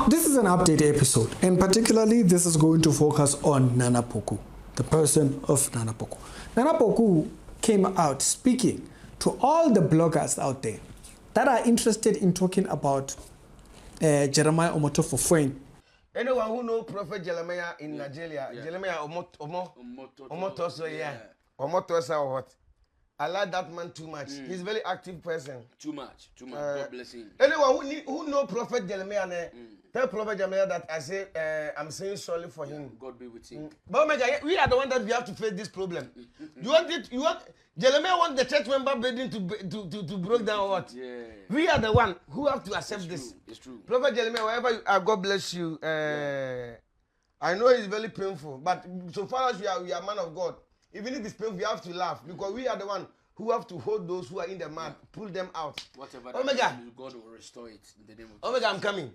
This is an update episode, and particularly this is going to focus on Nana Poku, the person of Nana Poku. Nana Poku came out speaking to all the bloggers out there that are interested in talking about Jeremiah Omotofo-Foin. Anyone who knows Prophet Jeremiah in Nigeria, Jeremiah Omotoso or what? I like that man too much. He's a very active person. Too much. God bless him. Anyone who know Prophet Jeremiah, tell Prophet Jeremiah that I say I'm saying sorry for him. God be with him. But we are the one that we have to face this problem. You want Jeremiah want the church member building to break down or what? Yeah. We are the one who have to accept this. It's true. Prophet Jeremiah, wherever you are, God bless you. I know it's very painful, but so far as we are man of God. Even if it's painful, we have to laugh because we are the one who have to hold those who are in the mud, pull them out. Whatever Omega, God will restore it in the name of Omega, I'm coming.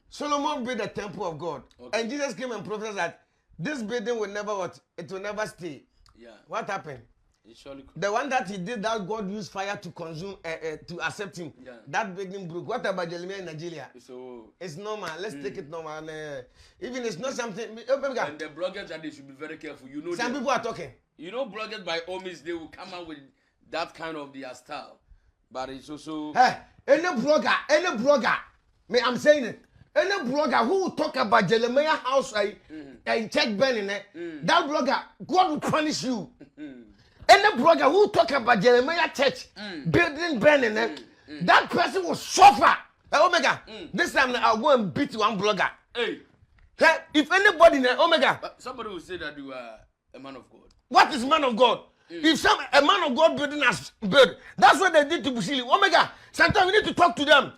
Solomon built the temple of God, and Jesus came and prophesied that this building will never what? It will never stay. Yeah. What happened? It surely could. The one that he did, that God used fire to consume, to accept him. Yeah. That building broke. What about Jeremiah in Nigeria? So it's normal. Let's take it normal. And, even it's not something. Omega. And the bloggers and they should be very careful. You know, some people are talking. You know, bloggers by all means they will come out with that kind of their style, but it's also. Hey, any blogger, me, I'm saying it. Any blogger who will talk about Jeremiah house and church burning, that blogger, God will punish you. Any blogger who talk about Jeremiah church building burning, that person will suffer. Hey, Omega, this time I'll go and beat one blogger. Hey, if anybody, Omega, somebody will say that you are a man of God. What is man of God? If a man of God building us build, that's what they did to Bushili. Omega, sometimes we need to talk to them.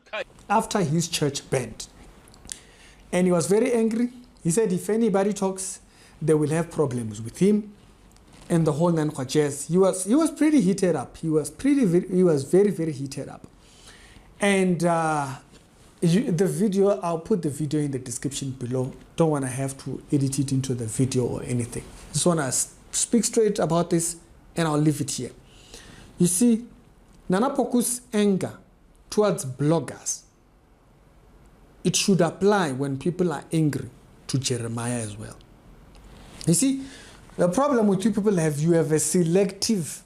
After his church burned, and he was very angry, he said if anybody talks, they will have problems with him and the whole Nana Poku. He was pretty heated up. He was very heated up. And the video, I'll put the video in the description below. Don't want to have to edit it into the video or anything. Just want to speak straight about this, and I'll leave it here. You see, Nana Poku's anger towards bloggers, it should apply when people are angry to Jeremiah as well. You see, the problem with you people you have a selective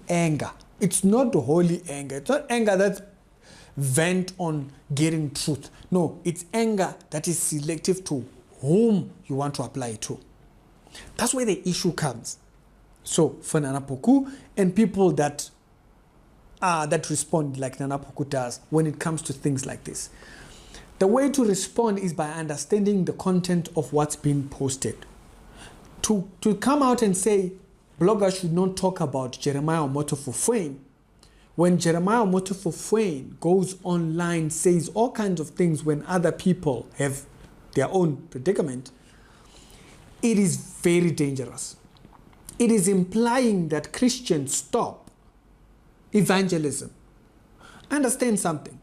anger. It's not holy anger. It's not anger that's vent on getting truth. No, it's anger that is selective to whom you want to apply it to. That's where the issue comes. So for Nana Poku and people that respond like Nana Poku does when it comes to things like this, the way to respond is by understanding the content of what's being posted. To come out and say bloggers should not talk about Jeremiah Omotofo-Foin, when Jeremiah Omotofo-Foin goes online, says all kinds of things when other people have their own predicament, it is very dangerous. It is implying that Christians stop evangelism. Understand something.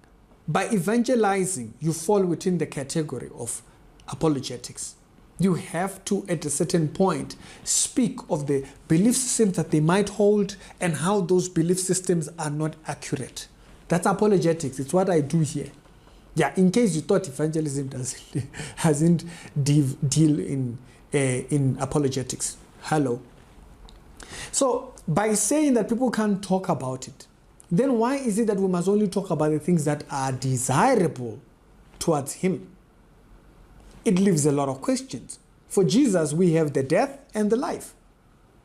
By evangelizing, you fall within the category of apologetics. You have to, at a certain point, speak of the belief systems that they might hold and how those belief systems are not accurate. That's apologetics. It's what I do here. Yeah, in case you thought evangelism hasn't deal in apologetics. Hello. So by saying that people can't talk about it, then why is it that we must only talk about the things that are desirable towards him? It leaves a lot of questions. For Jesus, we have the death and the life.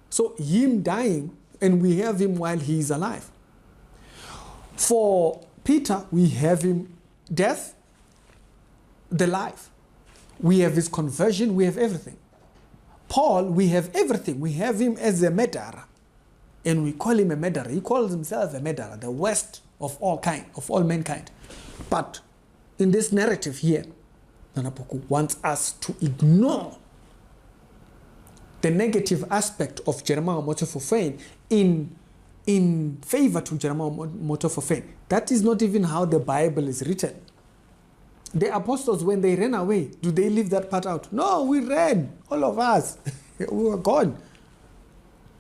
So him dying, and we have him while he is alive. For Peter, we have him death, the life. We have his conversion, we have everything. Paul, we have everything. We have him as a murderer. And we call him a murderer. He calls himself a murderer, the worst of all mankind. But in this narrative here, Nana Poku wants us to ignore the negative aspect of Jeremiah Omotofo-Foin in favor to Jeremiah Omotofo-Foin. That is not even how the Bible is written. The apostles, when they ran away, do they leave that part out? No, we ran, all of us. We were gone.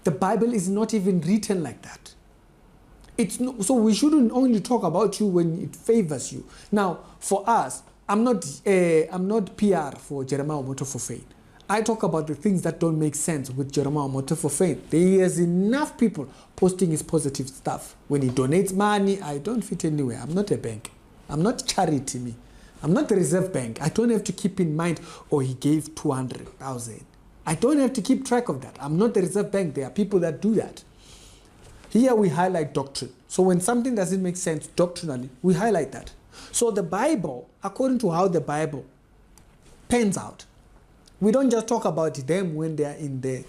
The Bible is not even written like that. So we shouldn't only talk about you when it favors you. Now, for us, I'm not PR for Jeremiah Omoto for Faith. I talk about the things that don't make sense with Jeremiah Omoto for Faith. There is enough people posting his positive stuff. When he donates money, I don't fit anywhere. I'm not a bank. I'm not charity me. I'm not the Reserve Bank. I don't have to keep in mind, oh, he gave 200,000. I don't have to keep track of that. I'm not the Reserve Bank. There are people that do that. Here we highlight doctrine. So when something doesn't make sense doctrinally, we highlight that. So the Bible, according to how the Bible pans out, we don't just talk about them when they are in there.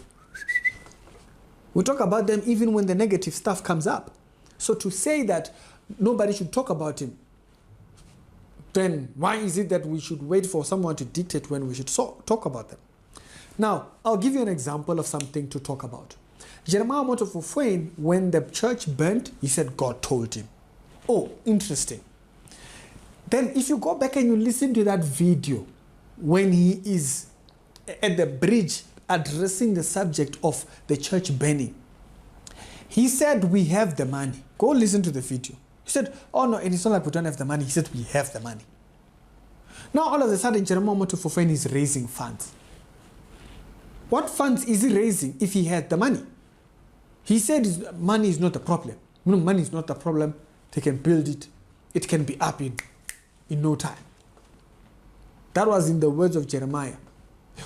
We talk about them even when the negative stuff comes up. So to say that nobody should talk about him, then why is it that we should wait for someone to dictate when we should talk about them? Now, I'll give you an example of something to talk about. Jeremiah Omoto for Faith, when the church burnt, he said God told him. Oh, interesting. Then if you go back and you listen to that video, when he is at the bridge addressing the subject of the church burning, he said, we have the money. Go listen to the video. He said, oh no, and it's not like we don't have the money. He said, we have the money. Now all of a sudden, Jeremiah Omoto for Faith is raising funds. What funds is he raising if he had the money? He said money is not a problem. No, money is not a problem. They can build it. It can be up in no time. That was in the words of Jeremiah.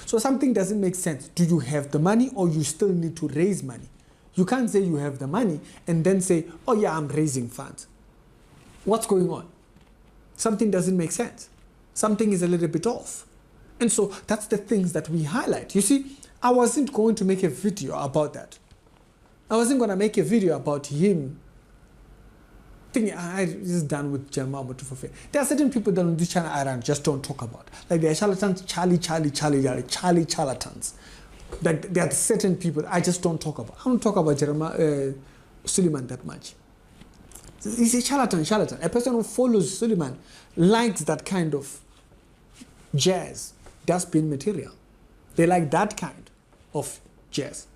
So something doesn't make sense. Do you have the money or you still need to raise money? You can't say you have the money and then say, oh yeah, I'm raising funds. What's going on? Something doesn't make sense. Something is a little bit off. And so that's the things that we highlight. You see, I wasn't going to make a video about that. I wasn't going to make a video about him thinking, I'm just done with Jeremiah Omoto for Faith. There are certain people that on this channel I just don't talk about. Like there are charlatans, Charlie charlatans. Like there are certain people I just don't talk about. I don't talk about Jeremiah Suleiman that much. He's a charlatan. A person who follows Suleiman likes that kind of jazz, dustbin material. They like that kind of jazz.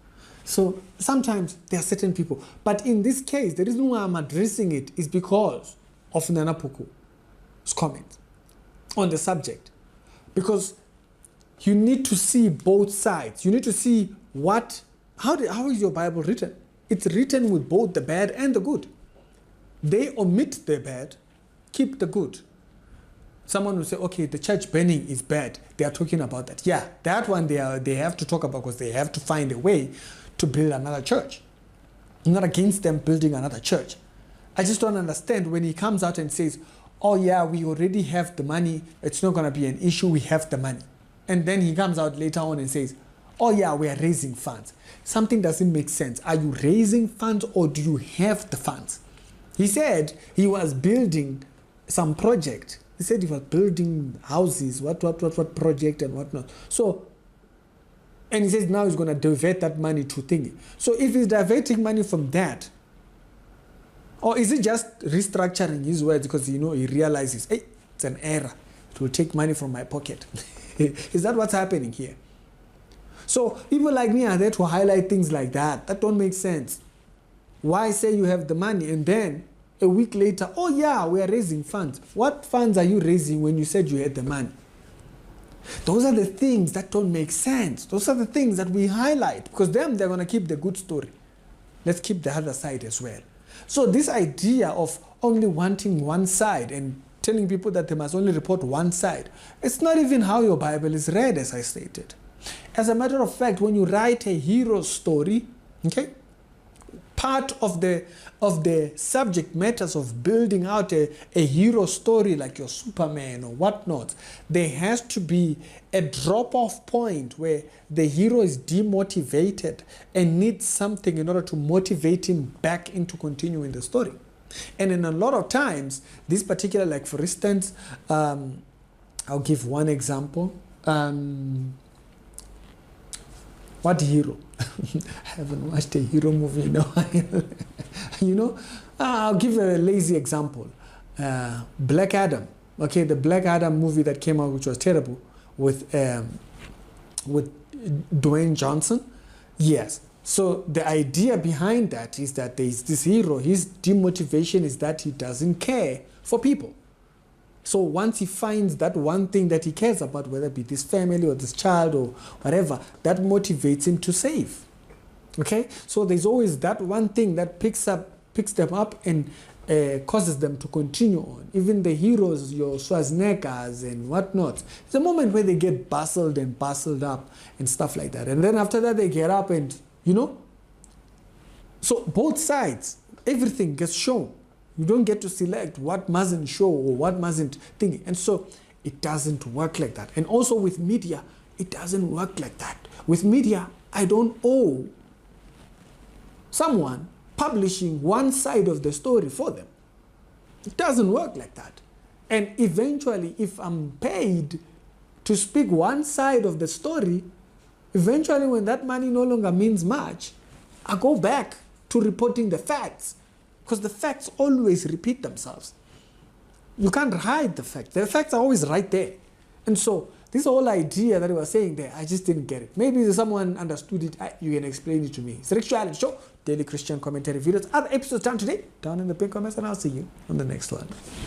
So sometimes there are certain people. But in this case, the reason why I'm addressing it is because of Nana Poku's comment on the subject. Because you need to see both sides. You need to see how is your Bible written? It's written with both the bad and the good. They omit the bad, keep the good. Someone will say, okay, the church burning is bad. They are talking about that. Yeah, that one they have to talk about because they have to find a way to build another church. I'm not against them building another church. I just don't understand when he comes out and says, oh yeah, we already have the money. It's not going to be an issue. We have the money. And then he comes out later on and says, oh yeah, we are raising funds. Something doesn't make sense. Are you raising funds or do you have the funds? He said he was building some project. He said he was building houses, what project and whatnot. So, and he says now he's going to divert that money to thingy. So if he's diverting money from that, or is it just restructuring his words because, he realizes, hey, it's an error. It will take money from my pocket. Is that what's happening here? So people like me are there to highlight things like that. That don't make sense. Why say you have the money and then a week later, oh yeah, we are raising funds. What funds are you raising when you said you had the money? Those are the things that don't make sense. Those are the things that we highlight because they're going to keep the good story. Let's keep the other side as well. So this idea of only wanting one side and telling people that they must only report one side, it's not even how your Bible is read, as I stated. As a matter of fact, when you write a hero story, okay, part of the subject matters of building out a hero story like your Superman or whatnot, there has to be a drop-off point where the hero is demotivated and needs something in order to motivate him back into continuing the story. And in a lot of times, this particular, like for instance, I'll give one example. What hero? I haven't watched a hero movie in a while. I'll give a lazy example. Black Adam. Okay, the Black Adam movie that came out, which was terrible, with Dwayne Johnson. Yes. So the idea behind that is that there is this hero. His demotivation is that he doesn't care for people. So once he finds that one thing that he cares about, whether it be this family or this child or whatever, that motivates him to save. Okay? So there's always that one thing that picks them up and causes them to continue on. Even the heroes, your Schwarzeneggers and whatnot, it's a moment where they get bustled up and stuff like that. And then after that, they get up and, So both sides, everything gets shown. You don't get to select what mustn't show or what mustn't think. And so it doesn't work like that. And also with media, it doesn't work like that. With media, I don't owe someone publishing one side of the story for them. It doesn't work like that. And eventually, if I'm paid to speak one side of the story, eventually when that money no longer means much, I go back to reporting the facts. Because the facts always repeat themselves. You can't hide the facts. The facts are always right there. And so this whole idea that we were saying there, I just didn't get it. Maybe someone understood it. You can explain it to me. Sexuality Show, daily Christian commentary videos. Other episodes done today, down in the pin comments, and I'll see you on the next one.